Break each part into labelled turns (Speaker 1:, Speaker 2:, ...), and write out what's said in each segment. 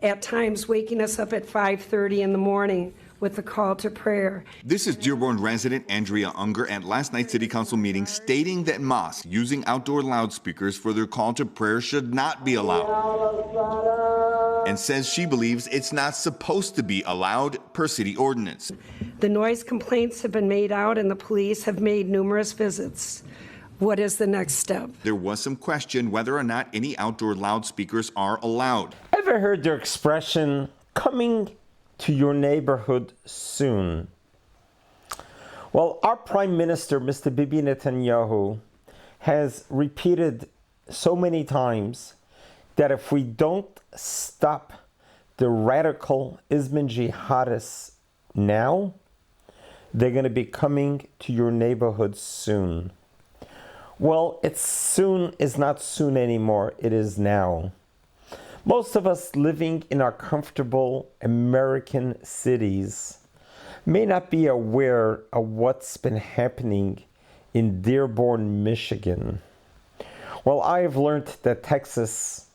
Speaker 1: at times waking us up at 5:30 in the morning with the call to prayer.
Speaker 2: This is Dearborn resident Andrea Unger at last night's City Council meeting stating that mosques using outdoor loudspeakers for their call to prayer should not be allowed, and says she believes it's not supposed to be allowed per city ordinance.
Speaker 1: The noise complaints have been made out and the police have made numerous visits. What is the next step?
Speaker 2: There was some question whether or not any outdoor loudspeakers are allowed.
Speaker 3: Ever heard the expression, coming to your neighborhood soon? Well, our Prime Minister, Mr. Bibi Netanyahu, has repeated so many times that if we don't stop the radical Islam jihadists now, they're going to be coming to your neighborhood soon. Well, it's soon is not soon anymore. It is now. Most of us living in our comfortable American cities may not be aware of what's been happening in Dearborn, Michigan. Well, I have learned that Texas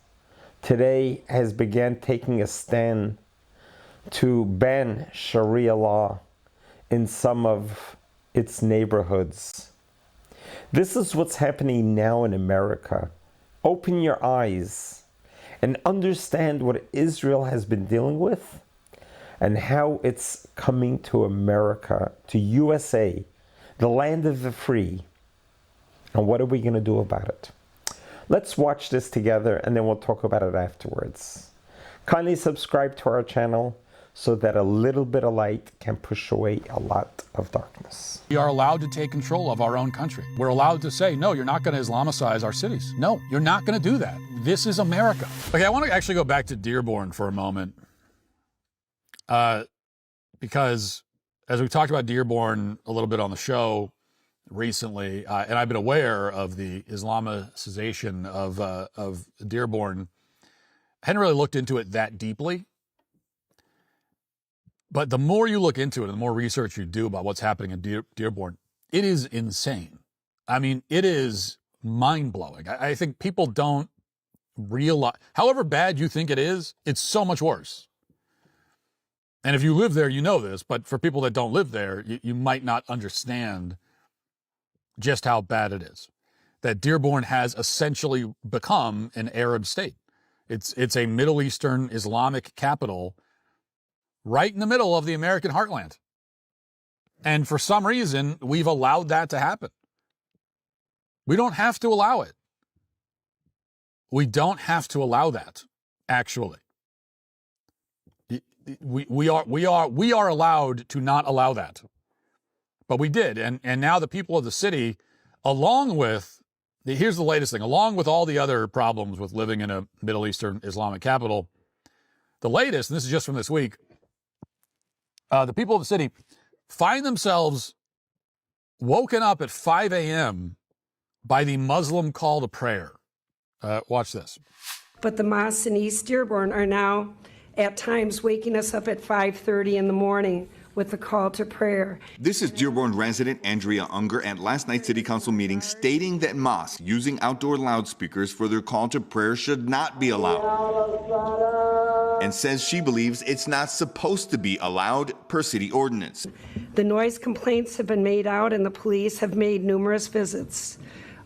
Speaker 3: today has begun taking a stand to ban Sharia law in some of its neighborhoods. This is what's happening now in America. Open your eyes and understand what Israel has been dealing with and how it's coming to America, to USA, the land of the free. And what are we going to do about it? Let's watch this together and then we'll talk about it afterwards. Kindly subscribe to our channel so that a little bit of light can push away a lot of darkness.
Speaker 4: We are allowed to take control of our own country. We're allowed to say, no, you're not going to Islamicize our cities. No, you're not going to do that. This is America. Okay, I want to actually go back to Dearborn for a moment. Because as we talked about Dearborn a little bit on the show recently, and I've been aware of the Islamicization of Dearborn, I hadn't really looked into it that deeply. But the more you look into it and the more research you do about what's happening in Dearborn, it is insane. I mean, it is mind-blowing. I think people don't realize, however bad you think it is, it's so much worse. And if you live there, you know this, but for people that don't live there, you might not understand just how bad it is. That Dearborn has essentially become an Arab state. It's a Middle Eastern Islamic capital right in the middle of the American heartland. And for some reason, we've allowed that to happen. We don't have to allow it. We don't have to allow that, actually. We are allowed to not allow that. But we did. And now the people of the city, along with, here's the latest thing, along with all the other problems with living in a Middle Eastern Islamic capital, the latest, and this is just from this week, the people of the city find themselves woken up at 5 a.m. by the Muslim call to prayer. Watch this.
Speaker 1: But the mosques in East Dearborn are now at times waking us up at 5:30 in the morning with the call to prayer.
Speaker 2: This is Dearborn resident Andrea Unger at last night's City Council meeting stating that mosques using outdoor loudspeakers for their call to prayer should not be allowed, and says she believes it's not supposed to be allowed per city ordinance.
Speaker 1: The noise complaints have been made out and the police have made numerous visits.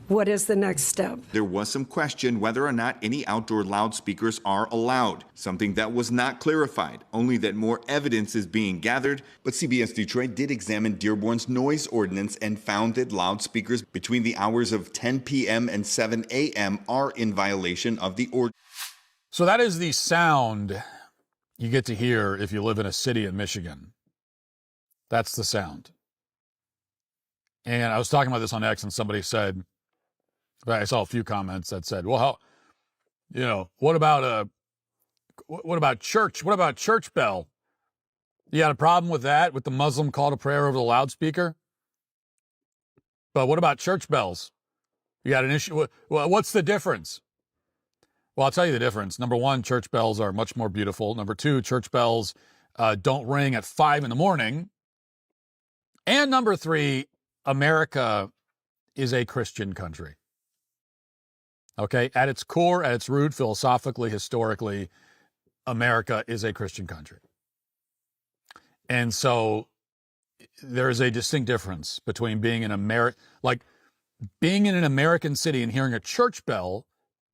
Speaker 1: What is the next step?
Speaker 2: There was some question whether or not any outdoor loudspeakers are allowed, something that was not clarified, only that more evidence is being gathered. But CBS Detroit did examine Dearborn's noise ordinance and found that loudspeakers between the hours of 10 p.m. and 7 a.m. are in violation of the ordinance.
Speaker 4: So that is the sound you get to hear if you live in a city in Michigan. That's the sound. And I was talking about this on X and somebody said, I saw a few comments that said, well, what about church? What about church bell? You got a problem with that, with the Muslim call to prayer over the loudspeaker? But what about church bells? You got an issue? What's the difference? Well, I'll tell you the difference. Number one, church bells are much more beautiful. Number two, church bells don't ring at 5 in the morning. And number three, America is a Christian country. Okay, at its core, at its root, philosophically, historically, America is a Christian country. And so there is a distinct difference between being in being in an American city and hearing a church bell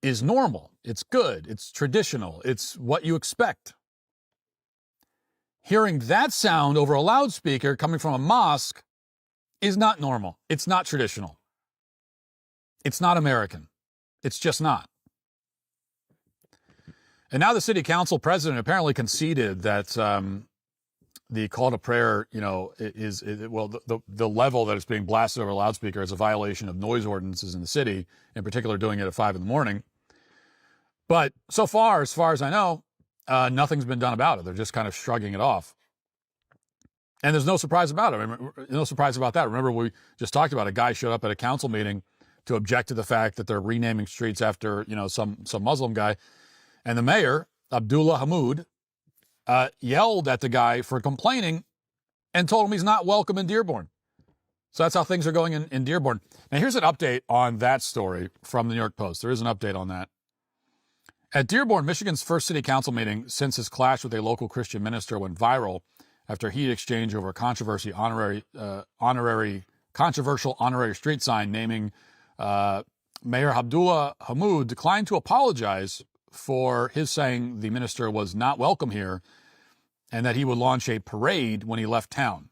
Speaker 4: is normal. It's good. It's traditional. It's what you expect. Hearing that sound over a loudspeaker coming from a mosque is not normal. It's not traditional. It's not American. It's just not. And now the city council president apparently conceded that the call to prayer, the level that it's being blasted over a loudspeaker is a violation of noise ordinances in the city, in particular doing it at 5 in.the. But so far, as I know, nothing's been done about it. They're just kind of shrugging it off. And there's no surprise about it. No surprise about that. Remember, we just talked about a guy showed up at a council meeting to object to the fact that they're renaming streets after, some Muslim guy. And the mayor, Abdullah Hamoud, yelled at the guy for complaining and told him he's not welcome in Dearborn. So that's how things are going in Dearborn. Now, here's an update on that story from the New York Post. There is an update on that. At Dearborn, Michigan's first city council meeting since his clash with a local Christian minister went viral after a heated exchange over a controversial honorary street sign naming Mayor Abdullah Hamoud declined to apologize for his saying the minister was not welcome here and that he would launch a parade when he left town.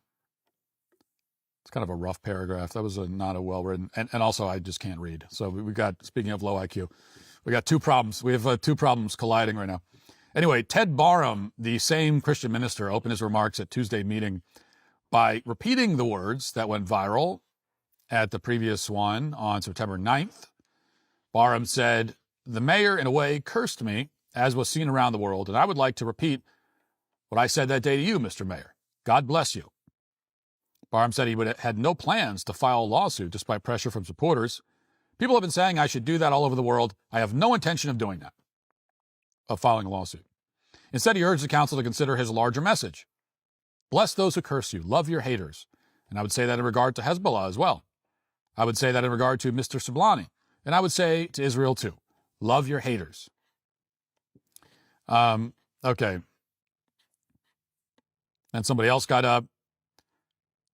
Speaker 4: It's kind of a rough paragraph. That was not a well-written, and also I just can't read. So we've got, speaking of low IQ, we got two problems. We have two problems colliding right now. Anyway, Ted Barham, the same Christian minister, opened his remarks at Tuesday's meeting by repeating the words that went viral at the previous one on September 9th. Barham said, "The mayor, in a way, cursed me, as was seen around the world, and I would like to repeat what I said that day to you, Mr. Mayor. God bless you." Barham said he had no plans to file a lawsuit despite pressure from supporters. "People have been saying I should do that all over the world. I have no intention of doing that, of filing a lawsuit." Instead, he urged the council to consider his larger message. Bless those who curse you. Love your haters. And I would say that in regard to Hezbollah as well. I would say that in regard to Mr. Sublani. And I would say to Israel too. Love your haters. Okay. And somebody else got up.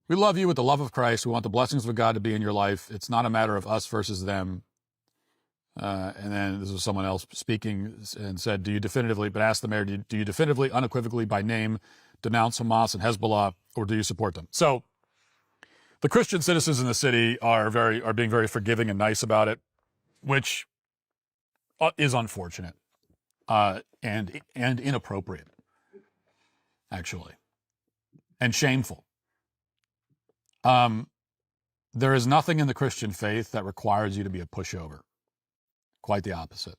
Speaker 4: "We love you with the love of Christ. We want the blessings of God to be in your life. It's not a matter of us versus them." And then this was someone else speaking and said, but asked the mayor, do you definitively, unequivocally, by name, denounce Hamas and Hezbollah, or do you support them? So the Christian citizens in the city are being very forgiving and nice about it, which is unfortunate and inappropriate, actually, and shameful. There is nothing in the Christian faith that requires you to be a pushover. Quite the opposite.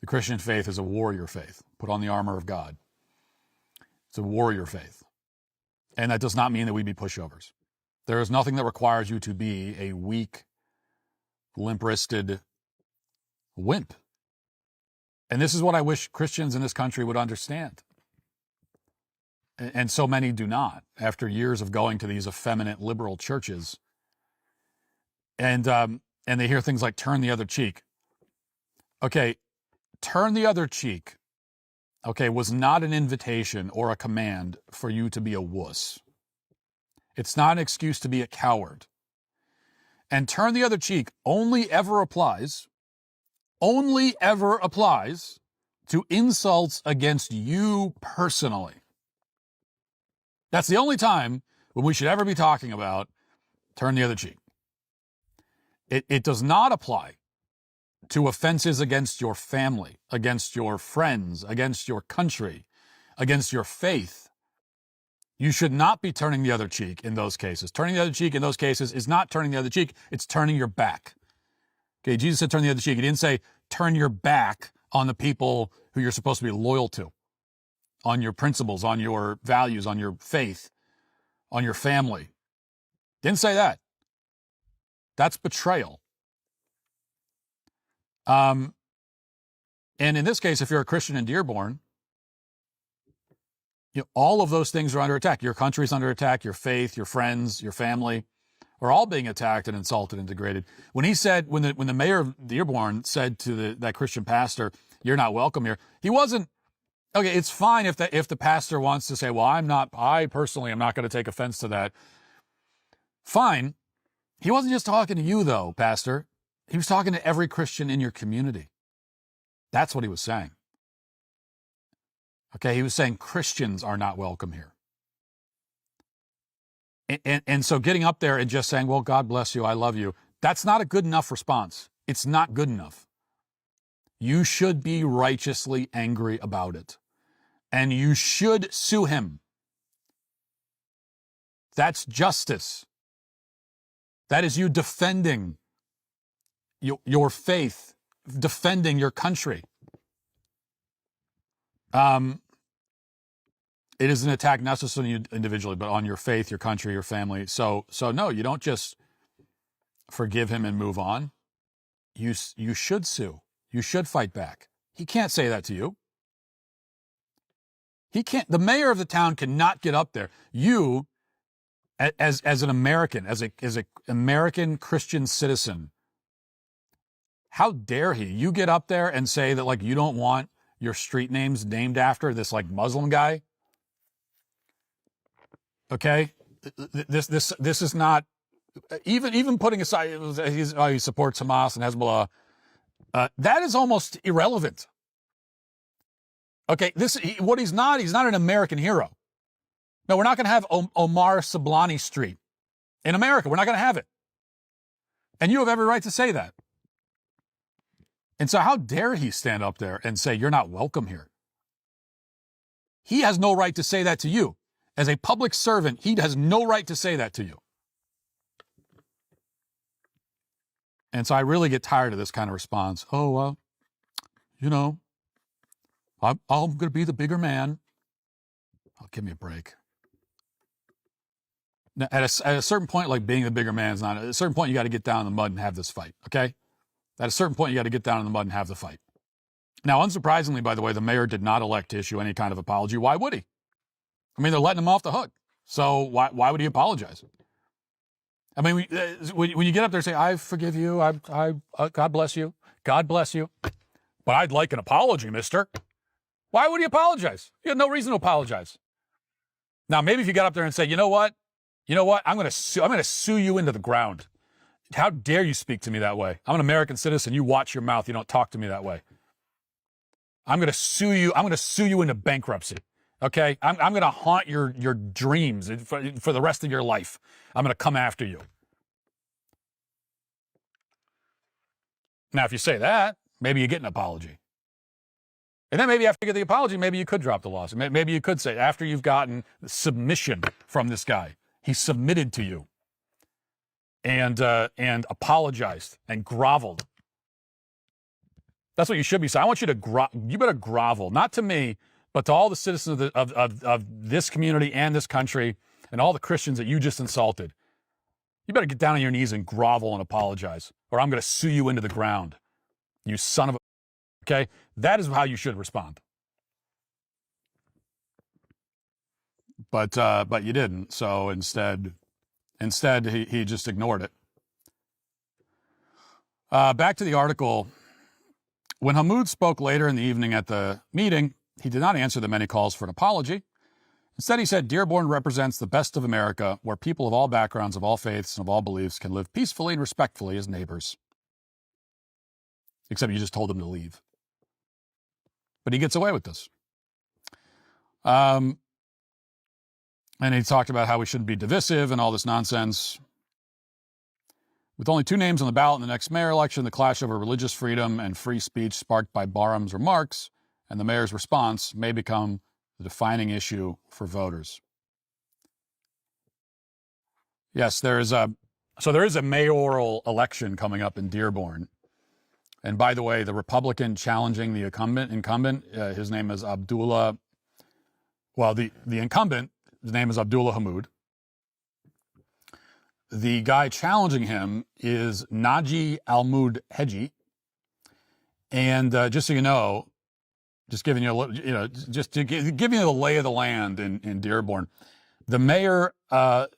Speaker 4: The Christian faith is a warrior faith. Put on the armor of God. It's a warrior faith. And that does not mean that we be pushovers. There is nothing that requires you to be a weak, limp-wristed wimp. And this is what I wish Christians in this country would understand. And so many do not, after years of going to these effeminate liberal churches. And they hear things like turn the other cheek. Okay, turn the other cheek, was not an invitation or a command for you to be a wuss. It's not an excuse to be a coward. And turn the other cheek only ever applies to insults against you personally. That's the only time when we should ever be talking about turn the other cheek. It does not apply to offenses against your family, against your friends, against your country, against your faith. You should not be turning the other cheek in those cases. Turning the other cheek in those cases is not turning the other cheek, it's turning your back. Okay, Jesus said turn the other cheek. He didn't say turn your back on the people who you're supposed to be loyal to, on your principles, on your values, on your faith, on your family. Didn't say that. That's betrayal. And in this case, if you're a Christian in Dearborn, all of those things are under attack. Your country's under attack. Your faith, your friends, your family are all being attacked and insulted and degraded. When the mayor of Dearborn said to that Christian pastor, "You're not welcome here," he wasn't Okay, it's fine if the pastor wants to say, well, I personally am not going to take offense to that. Fine. He wasn't just talking to you, though, Pastor. He was talking to every Christian in your community. That's what he was saying. Okay, he was saying Christians are not welcome here. And so getting up there and just saying, well, God bless you, I love you, that's not a good enough response. It's not good enough. You should be righteously angry about it. And you should sue him. That's justice. That is you defending your faith, defending your country. It is an attack not just on you individually, but on your faith, your country, your family. So no, you don't just forgive him and move on. You should sue. You should fight back. He can't say that to you. He can't. The mayor of the town cannot get up there. You, as an American, as a American Christian citizen, how dare he? You get up there and say that, like, you don't want your street names named after this, like, Muslim guy. Okay, this is not even putting aside he supports Hamas and Hezbollah. That is almost irrelevant. Okay, he's not an American hero. No, we're not going to have Omar Sablani Street in America. We're not going to have it. And you have every right to say that. And so how dare he stand up there and say, you're not welcome here? He has no right to say that to you. As a public servant, he has no right to say that to you. And so I really get tired of this kind of response. Oh, well, I'm going to be the bigger man. Oh, give me a break. Now, at a certain point, like, being the bigger man is not, at a certain point, you got to get down in the mud and have this fight, okay? At a certain point, you got to get down in the mud and have the fight. Now, unsurprisingly, by the way, the mayor did not elect to issue any kind of apology. Why would he? I mean, they're letting him off the hook. So why would he apologize? I mean, when you get up there and say, I forgive you, God bless you, God bless you, but I'd like an apology, mister. Why would he apologize? He had no reason to apologize. Now, maybe if you got up there and say, you know what, I'm going to sue you into the ground. How dare you speak to me that way? I'm an American citizen. You watch your mouth. You don't talk to me that way. I'm going to sue you. I'm going to sue you into bankruptcy. Okay? I'm going to haunt your dreams for the rest of your life. I'm going to come after you. Now, if you say that, maybe you get an apology. And then maybe after you get the apology, maybe you could drop the lawsuit. Maybe you could say, after you've gotten submission from this guy, he submitted to you and apologized and groveled. That's what you should be saying. I want you to you better grovel, not to me, but to all the citizens of this community and this country and all the Christians that you just insulted. You better get down on your knees and grovel and apologize, or I'm going to sue you into the ground. You son of a... Okay? That is how you should respond. But you didn't. So instead he just ignored it. Back to the article. When Hamoud spoke later in the evening at the meeting, he did not answer the many calls for an apology. Instead, he said, Dearborn represents the best of America, where people of all backgrounds, of all faiths, and of all beliefs can live peacefully and respectfully as neighbors. Except you just told him to leave. But he gets away with this. And he talked about how we shouldn't be divisive and all this nonsense. With only 2 names on the ballot in the next mayor election, the clash over religious freedom and free speech sparked by Barham's remarks and the mayor's response may become the defining issue for voters. Yes, there is a mayoral election coming up in Dearborn. And by the way, the Republican challenging the incumbent, his name is Abdullah. Well, the incumbent, his name is Abdullah Hamoud. The guy challenging him is Naji Almud Heji. And just so you know, just giving you a little, just to give you the lay of the land in Dearborn, the mayor,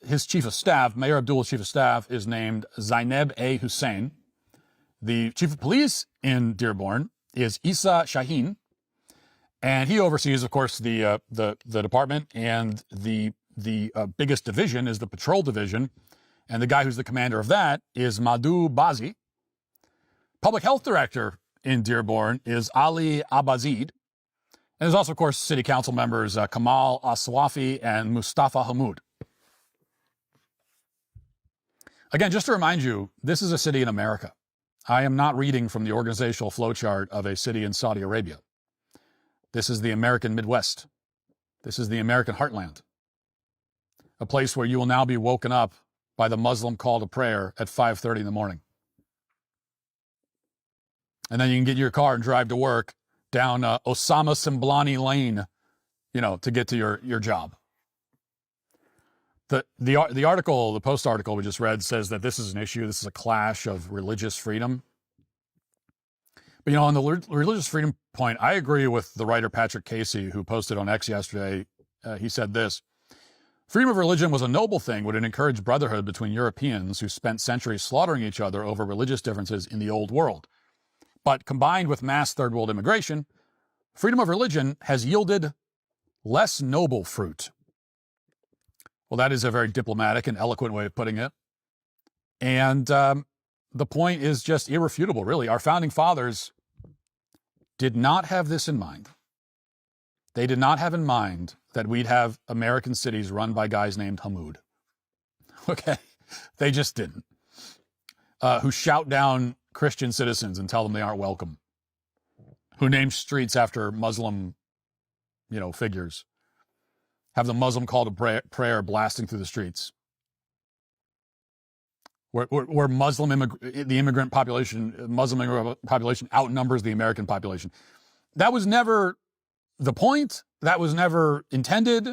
Speaker 4: his chief of staff, Mayor Abdullah's chief of staff, is named Zainab A. Hussein. The chief of police in Dearborn is Isa Shaheen. And he oversees, of course, the department, and the biggest division is the patrol division. And the guy who's the commander of that is Madhu Bazi. Public health director in Dearborn is Ali Abazid. And there's also, of course, city council members Kamal Aswafi and Mustafa Hamoud. Again, just to remind you, this is a city in America. I am not reading from the organizational flowchart of a city in Saudi Arabia. This is the American Midwest. This is the American heartland. A place where you will now be woken up by the Muslim call to prayer at 5:30 in the morning. And then you can get in your car and drive to work down Osama Simblani Lane, to get to your job. The article, the Post article we just read, says that this is an issue. This is a clash of religious freedom. But, on the religious freedom point, I agree with the writer Patrick Casey, who posted on X yesterday. He said this: freedom of religion was a noble thing, would it encourage brotherhood between Europeans who spent centuries slaughtering each other over religious differences in the old world. But combined with mass third world immigration, freedom of religion has yielded less noble fruit. Well, that is a very diplomatic and eloquent way of putting it. And the point is just irrefutable, really. Our founding fathers did not have this in mind. They did not have in mind that we'd have American cities run by guys named Hamoud. Okay? They just didn't. Who shout down Christian citizens and tell them they aren't welcome. Who name streets after Muslim, figures. Have the Muslim call to prayer blasting through the streets. Where the Muslim immigrant population outnumbers the American population. That was never the point. That was never intended.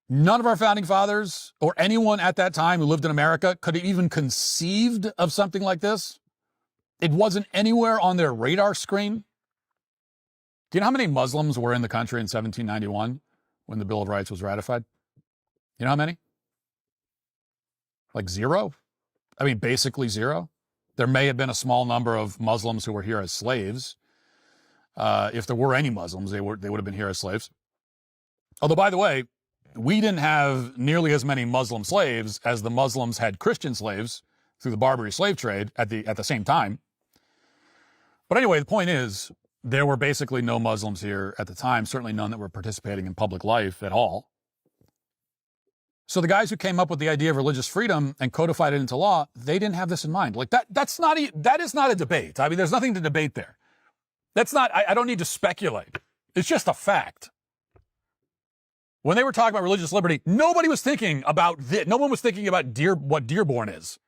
Speaker 4: None of our founding fathers or anyone at that time who lived in America could have even conceived of something like this. It wasn't anywhere on their radar screen. Do you know how many Muslims were in the country in 1791 when the Bill of Rights was ratified? You know how many? Like zero? I mean, basically zero. There may have been a small number of Muslims who were here as slaves. If there were any Muslims, they would have been here as slaves. Although, by the way, we didn't have nearly as many Muslim slaves as the Muslims had Christian slaves through the Barbary slave trade at the same time. But anyway, the point is, there were basically no Muslims here at the time, certainly none that were participating in public life at all. So the guys who came up with the idea of religious freedom and codified it into law, they didn't have this in mind. Like that is not a debate. I mean, there's nothing to debate there. That's not, I don't need to speculate. It's just a fact. When they were talking about religious liberty, nobody was thinking about this. No one was thinking about what Dearborn is.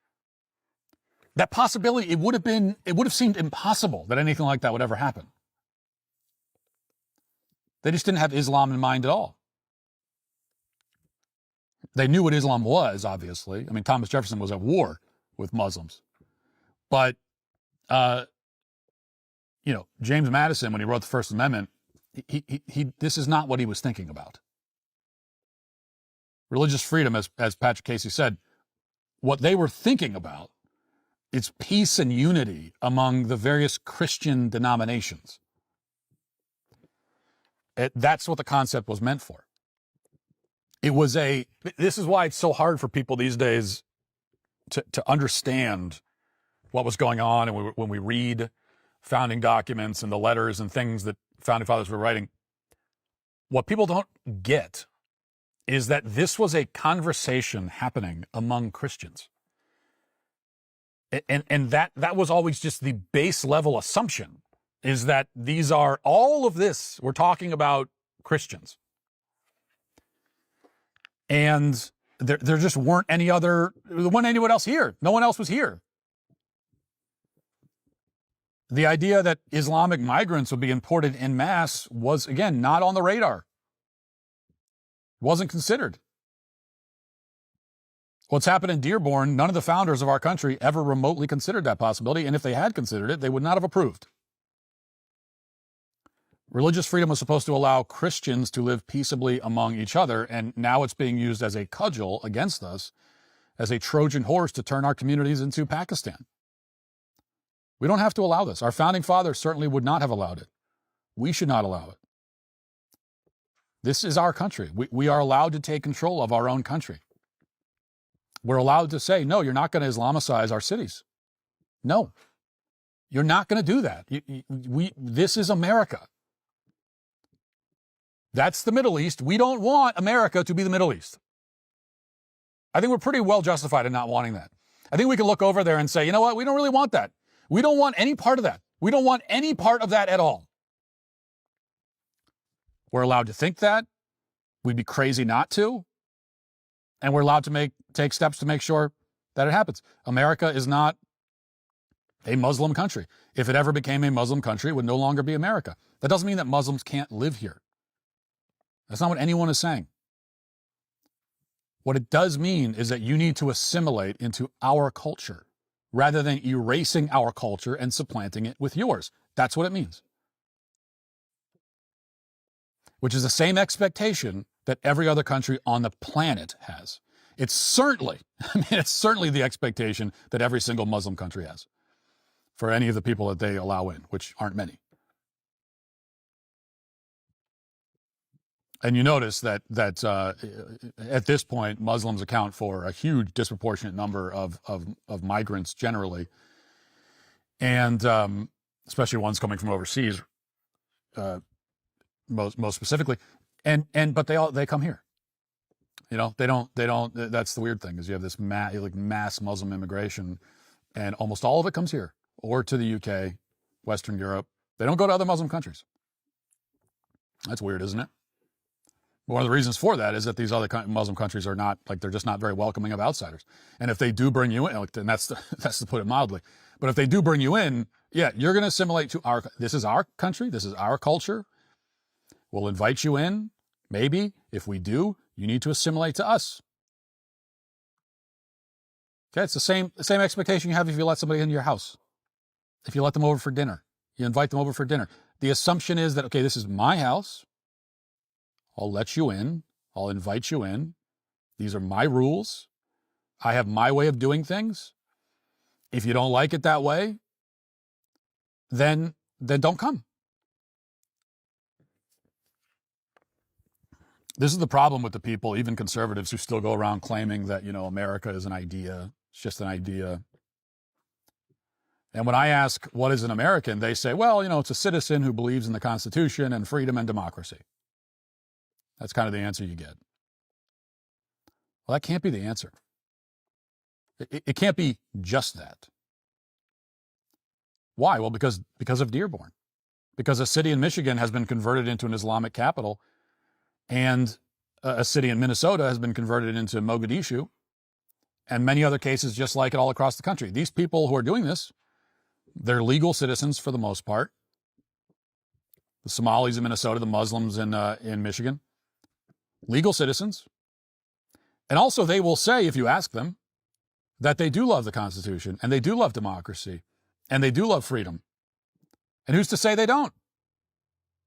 Speaker 4: That possibility, it would have seemed impossible that anything like that would ever happen. They just didn't have Islam in mind at all. They knew what Islam was, obviously. I mean, Thomas Jefferson was at war with Muslims. But, James Madison, when he wrote the First Amendment, this is not what he was thinking about. Religious freedom, as Patrick Casey said, what they were thinking about is peace and unity among the various Christian denominations. That's what the concept was meant for. This is why it's so hard for people these days to understand what was going on. And when we read founding documents and the letters and things that founding fathers were writing, what people don't get is that this was a conversation happening among Christians. And that was always just the base level assumption, is that these are all of this. We're talking about Christians. And there just weren't anyone else here. No one else was here. The idea that Islamic migrants would be imported en masse was, again, not on the radar. Wasn't considered. What's happened in Dearborn, none of the founders of our country ever remotely considered that possibility, and if they had considered it, they would not have approved. Religious freedom was supposed to allow Christians to live peaceably among each other, and now it's being used as a cudgel against us, as a Trojan horse to turn our communities into Pakistan. We don't have to allow this. Our founding fathers certainly would not have allowed it. We should not allow it. This is our country. We are allowed to take control of our own country. We're allowed to say, no, you're not going to Islamicize our cities. No, you're not going to do that. This is America. That's the Middle East. We don't want America to be the Middle East. I think we're pretty well justified in not wanting that. I think we can look over there and say, you know what? We don't really want that. We don't want any part of that. We don't want any part of that at all. We're allowed to think that. We'd be crazy not to. And we're allowed to take steps to make sure that it happens. America is not a Muslim country. If it ever became a Muslim country, it would no longer be America. That doesn't mean that Muslims can't live here. That's not what anyone is saying. What it does mean is that you need to assimilate into our culture rather than erasing our culture and supplanting it with yours. That's what it means. Which is the same expectation that every other country on the planet has. It's certainly the expectation that every single Muslim country has for any of the people that they allow in, which aren't many. And you notice that at this point, Muslims account for a huge disproportionate number of migrants generally, and especially ones coming from overseas, most specifically, but they come here. You know, they don't. That's the weird thing is you have this mass Muslim immigration, and almost all of it comes here or to the UK, Western Europe. They don't go to other Muslim countries. That's weird, isn't it? One of the reasons for that is that these other Muslim countries are not, they're just not very welcoming of outsiders. And if they do bring you in, and that's to put it mildly, but if they do bring you in, yeah, you're going to assimilate to this is our country, this is our culture. We'll invite you in. Maybe if we do, you need to assimilate to us. Okay, it's the same expectation you have if you let somebody into your house. If you let them over for dinner, you invite them over for dinner. The assumption is that, okay, this is my house. I'll let you in. I'll invite you in. These are my rules. I have my way of doing things. If you don't like it that way, then don't come. This is the problem with the people, even conservatives, who still go around claiming that, America is an idea. It's just an idea. And when I ask, what is an American? They say, well, it's a citizen who believes in the Constitution and freedom and democracy. That's kind of the answer you get. Well, that can't be the answer. It can't be just that. Why? Well, because of Dearborn. Because a city in Michigan has been converted into an Islamic capital, and a city in Minnesota has been converted into Mogadishu, and many other cases just like it all across the country. These people who are doing this, they're legal citizens for the most part. The Somalis in Minnesota, the Muslims in Michigan. Legal citizens. And also they will say, if you ask them, that they do love the Constitution, and they do love democracy, and they do love freedom. And who's to say they don't?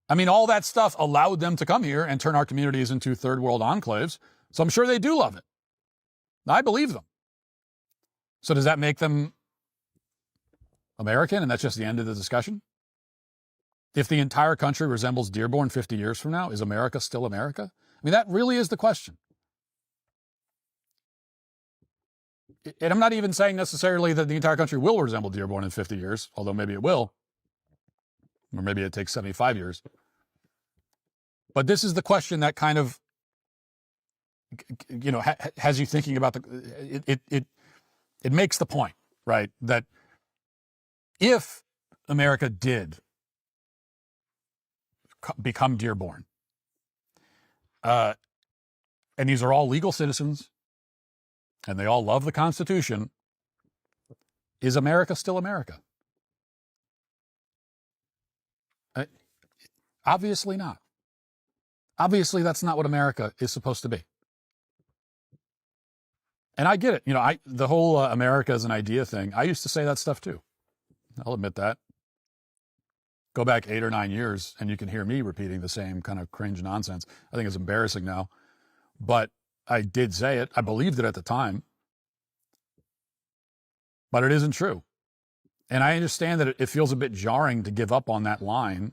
Speaker 4: I mean, all that stuff allowed them to come here and turn our communities into third world enclaves, so I'm sure they do love it. I believe them. So does that make them American, and that's just the end of the discussion? If the entire country resembles Dearborn 50 years from now, is America still America? I mean, that really is the question. And I'm not even saying necessarily that the entire country will resemble Dearborn in 50 years, although maybe it will. Or maybe it takes 75 years. But this is the question that kind of, has you thinking about it makes the point, right? That if America did become Dearborn, and these are all legal citizens, and they all love the Constitution, is America still America? Obviously not. Obviously, that's not what America is supposed to be. And I get it. The whole America is an idea thing, I used to say that stuff too. I'll admit that. Go back 8 or 9 years, and you can hear me repeating the same kind of cringe nonsense. I think it's embarrassing now. But I did say it. I believed it at the time. But it isn't true. And I understand that it feels a bit jarring to give up on that line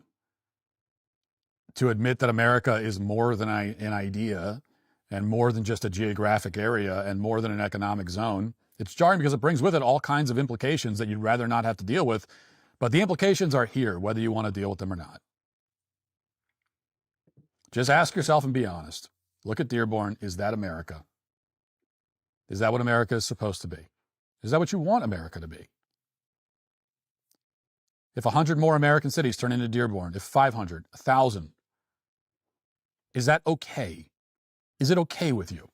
Speaker 4: to admit that America is more than an idea and more than just a geographic area and more than an economic zone. It's jarring because it brings with it all kinds of implications that you'd rather not have to deal with. But the implications are here, whether you want to deal with them or not. Just ask yourself and be honest. Look at Dearborn. Is that America? Is that what America is supposed to be? Is that what you want America to be? If 100 more American cities turn into Dearborn, if 500, 1,000, is that okay? Is it okay with you?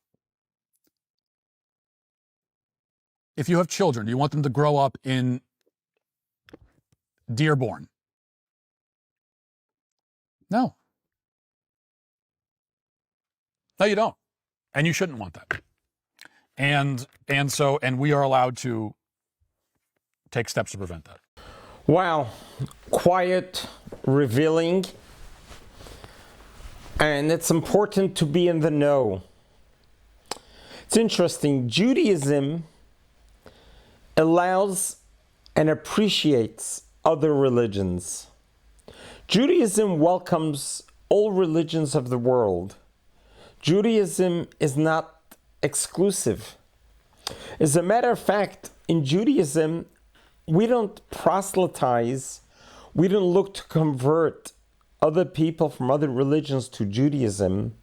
Speaker 4: If you have children, do you want them to grow up in Dearborn? No. No, you don't. And you shouldn't want that. And we are allowed to take steps to prevent that.
Speaker 3: Wow, quiet, revealing, and it's important to be in the know. It's interesting, Judaism allows and appreciates other religions. Judaism welcomes all religions of the world. Judaism is not exclusive. As a matter of fact, in Judaism, we don't proselytize, we don't look to convert other people from other religions to Judaism.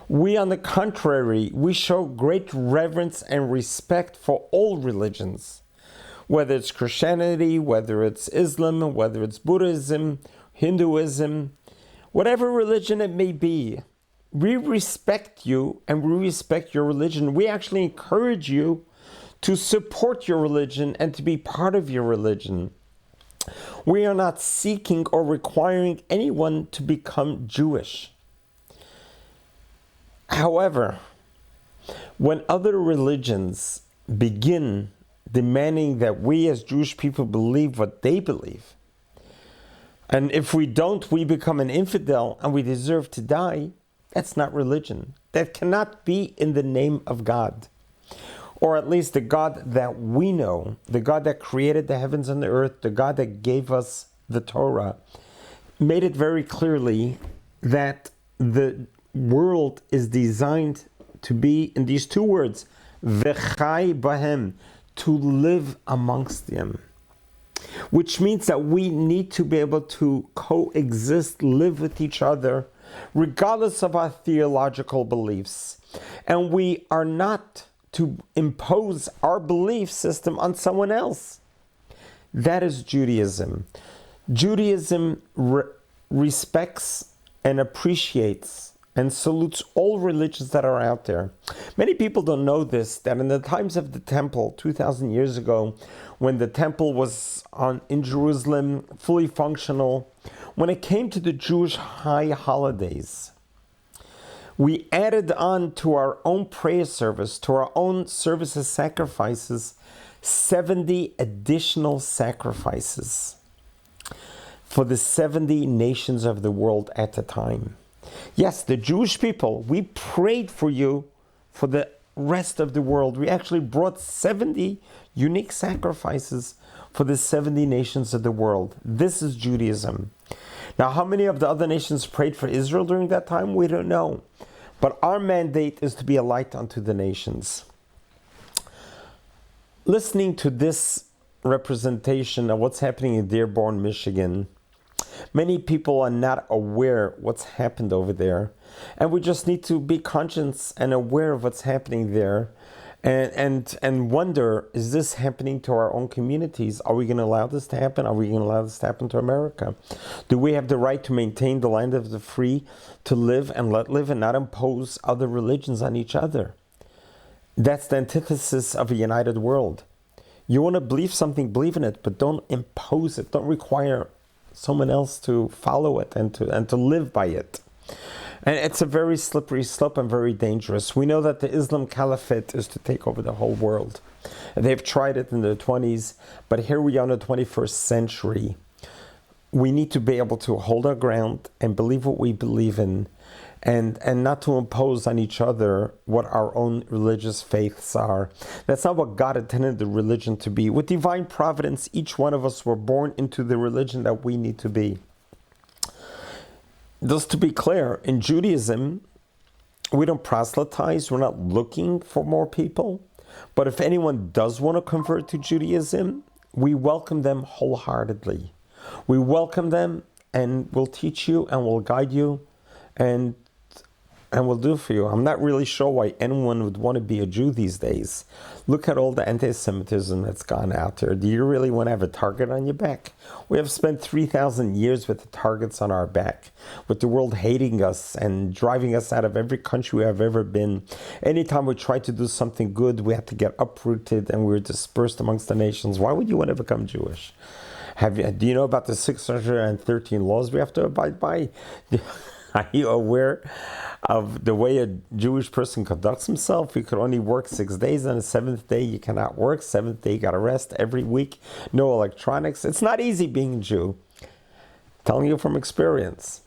Speaker 3: We, on the contrary, we show great reverence and respect for all religions, whether it's Christianity, whether it's Islam, whether it's Buddhism, Hinduism, whatever religion it may be. We respect you and we respect your religion. We actually encourage you to support your religion and to be part of your religion. We are not seeking or requiring anyone to become Jewish. However, when other religions begin demanding that we as Jewish people believe what they believe, and if we don't, we become an infidel and we deserve to die, that's not religion. That cannot be in the name of God. Or at least the God that we know, the God that created the heavens and the earth, the God that gave us the Torah, made it very clearly that the world is designed to be, in these two words, v'chai bahem, to live amongst them. Which means that we need to be able to coexist, live with each other, regardless of our theological beliefs. And we are not to impose our belief system on someone else. That is Judaism. Judaism respects and appreciates and salutes all religions that are out there. Many people don't know this, that in the times of the temple, 2,000 years ago, when the temple was in Jerusalem, fully functional, when it came to the Jewish high holidays, we added on to our own prayer service, to our own services, sacrifices, 70 additional sacrifices for the 70 nations of the world at the time. Yes, the Jewish people, we prayed for you for the rest of the world. We actually brought 70 unique sacrifices for the 70 nations of the world. This is Judaism. Now, how many of the other nations prayed for Israel during that time? We don't know. But our mandate is to be a light unto the nations. Listening to this representation of what's happening in Dearborn, Michigan, many people are not aware what's happened over there. And we just need to be conscious and aware of what's happening there and wonder, is this happening to our own communities? Are we going to allow this to happen? Are we going to allow this to happen to America? Do we have the right to maintain the land of the free, to live and let live and not impose other religions on each other? That's the antithesis of a united world. You want to believe something, believe in it, but don't impose it. Don't require someone else to follow it and to live by it. And it's a very slippery slope and very dangerous. We know that the Islam Caliphate is to take over the whole world. They've tried it in the 20s, but here we are in the 21st century. We need to be able to hold our ground and believe what we believe in, and not to impose on each other what our own religious faiths are. That's not what God intended the religion to be. With divine providence, each one of us were born into the religion that we need to be. just to be clear, in Judaism, we don't proselytize. We're not looking for more people. But if anyone does want to convert to Judaism, we welcome them wholeheartedly. We welcome them, and we'll teach you and we'll guide you and we'll do for you. I'm not really sure why anyone would want to be a Jew these days. Look at all the anti-Semitism that's gone out there. Do you really want to have a target on your back? We have spent 3,000 years with the targets on our back, with the world hating us and driving us out of every country we have ever been. Anytime we try to do something good, we have to get uprooted and we're dispersed amongst the nations. Why would you want to become Jewish? Do you know about the 613 laws we have to abide by? Are you aware of the way a Jewish person conducts himself? You could only work 6 days. On the seventh day, you cannot work. Seventh day, you got to rest every week. No electronics. It's not easy being a Jew. Telling you from experience.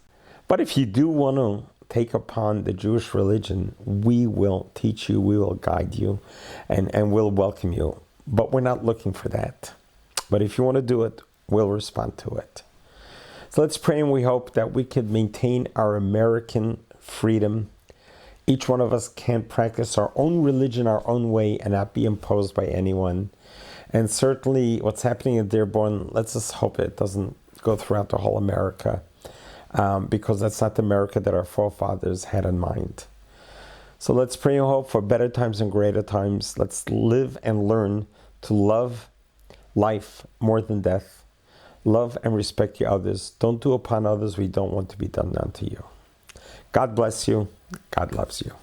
Speaker 3: But if you do want to take upon the Jewish religion, we will teach you, we will guide you, and we'll welcome you. But we're not looking for that. But if you want to do it, we'll respond to it. So let's pray, and we hope that we can maintain our American freedom. Each one of us can practice our own religion, our own way, and not be imposed by anyone. And certainly what's happening in Dearborn, let's just hope it doesn't go throughout the whole America, because that's not the America that our forefathers had in mind. So let's pray and hope for better times and greater times. Let's live and learn to love life more than death. Love and respect your others. Don't do upon others we don't want to be done unto you. God bless you. God loves you.